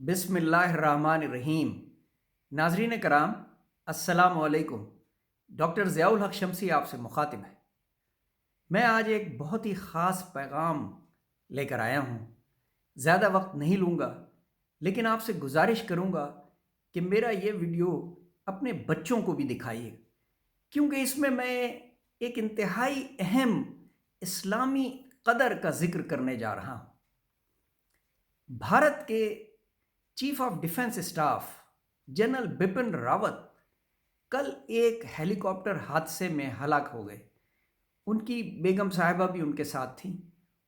بسم اللہ الرحمن الرحیم۔ ناظرین کرام، السلام علیکم۔ ڈاکٹر ضیاء الحق شمسی آپ سے مخاطب ہے۔ میں آج ایک بہت ہی خاص پیغام لے کر آیا ہوں۔ زیادہ وقت نہیں لوں گا، لیکن آپ سے گزارش کروں گا کہ میرا یہ ویڈیو اپنے بچوں کو بھی دکھائیے، کیونکہ اس میں ایک انتہائی اہم اسلامی قدر کا ذکر کرنے جا رہا ہوں۔ بھارت کے chief of defence staff general Bipin Rawat کل ایک ہیلی کاپٹر حادثے میں ہلاک ہو گئے۔ ان کی بیگم صاحبہ بھی ان کے ساتھ تھیں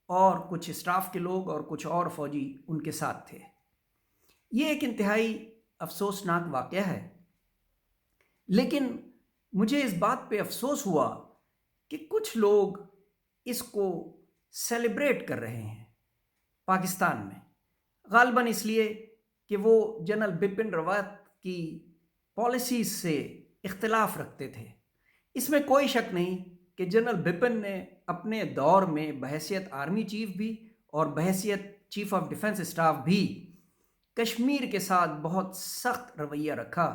اور کچھ اسٹاف کے لوگ اور کچھ اور فوجی ان کے ساتھ تھے۔ یہ ایک انتہائی افسوسناک واقعہ ہے، لیکن مجھے اس بات پہ افسوس ہوا کہ کچھ لوگ اس کو سیلیبریٹ کر رہے ہیں پاکستان میں، غالباً اس لیے کہ وہ جنرل بپن راوت کی پالیسیز سے اختلاف رکھتے تھے۔ اس میں کوئی شک نہیں کہ جنرل بپن نے اپنے دور میں بحیثیت آرمی چیف بھی اور بحیثیت چیف آف ڈیفنس اسٹاف بھی کشمیر کے ساتھ بہت سخت رویہ رکھا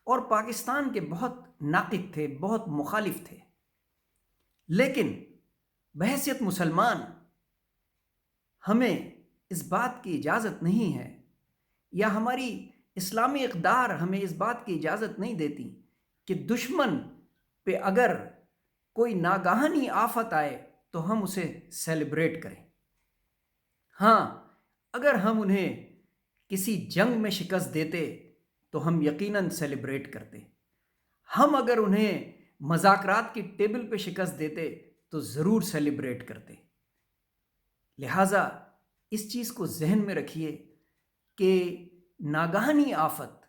اور پاکستان کے بہت ناقد تھے، بہت مخالف تھے۔ لیکن بحیثیت مسلمان ہمیں اس بات کی اجازت نہیں ہے، یا ہماری اسلامی اقدار ہمیں اس بات کی اجازت نہیں دیتی کہ دشمن پہ اگر کوئی ناگہانی آفت آئے تو ہم اسے سیلیبریٹ کریں۔ ہاں، اگر ہم انہیں کسی جنگ میں شکست دیتے تو ہم یقیناً سیلیبریٹ کرتے۔ ہم اگر انہیں مذاکرات کی ٹیبل پہ شکست دیتے تو ضرور سیلیبریٹ کرتے۔ لہٰذا اس چیز کو ذہن میں رکھیے کہ ناگہانی آفت،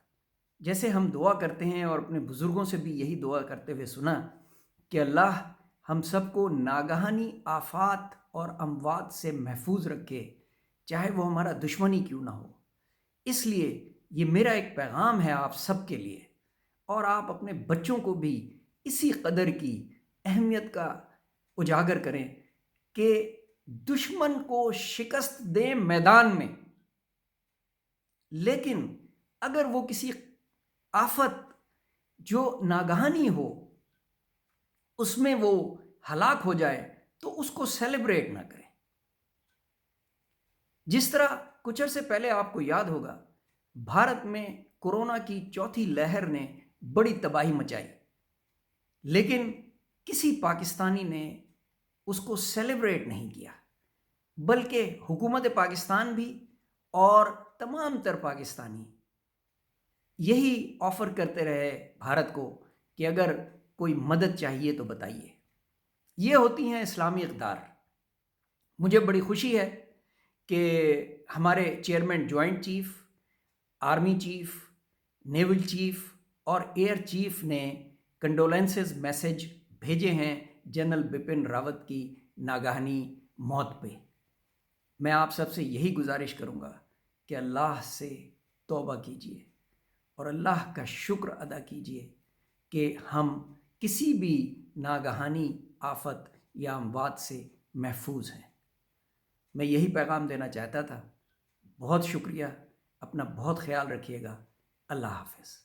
جیسے ہم دعا کرتے ہیں اور اپنے بزرگوں سے بھی یہی دعا کرتے ہوئے سنا کہ اللہ ہم سب کو ناگہانی آفات اور اموات سے محفوظ رکھے، چاہے وہ ہمارا دشمن ہی کیوں نہ ہو۔ اس لیے یہ میرا ایک پیغام ہے آپ سب کے لیے، اور آپ اپنے بچوں کو بھی اسی قدر کی اہمیت کا اجاگر کریں کہ دشمن کو شکست دیں میدان میں، لیکن اگر وہ کسی آفت جو ناگہانی ہو اس میں وہ ہلاک ہو جائے تو اس کو سیلیبریٹ نہ کریں۔ جس طرح کچھ عرصے پہلے آپ کو یاد ہوگا، بھارت میں کورونا کی چوتھی لہر نے بڑی تباہی مچائی، لیکن کسی پاکستانی نے اس کو سیلیبریٹ نہیں کیا، بلکہ حکومت پاکستان بھی اور تمام تر پاکستانی یہی آفر کرتے رہے بھارت کو کہ اگر کوئی مدد چاہیے تو بتائیے۔ یہ ہوتی ہیں اسلامی اقدار۔ مجھے بڑی خوشی ہے کہ ہمارے chairman joint chief, army chief, naval chief اور ایئر چیف نے کنڈولنسز میسج بھیجے ہیں جنرل بپن راوت کی ناگہانی موت پہ۔ میں آپ سب سے یہی گزارش کروں گا کہ اللہ سے توبہ کیجیے اور اللہ کا شکر ادا کیجیے کہ ہم کسی بھی ناگہانی آفت یا اموات سے محفوظ ہیں۔ میں یہی پیغام دینا چاہتا تھا۔ بہت شکریہ، اپنا بہت خیال رکھیے گا۔ اللہ حافظ۔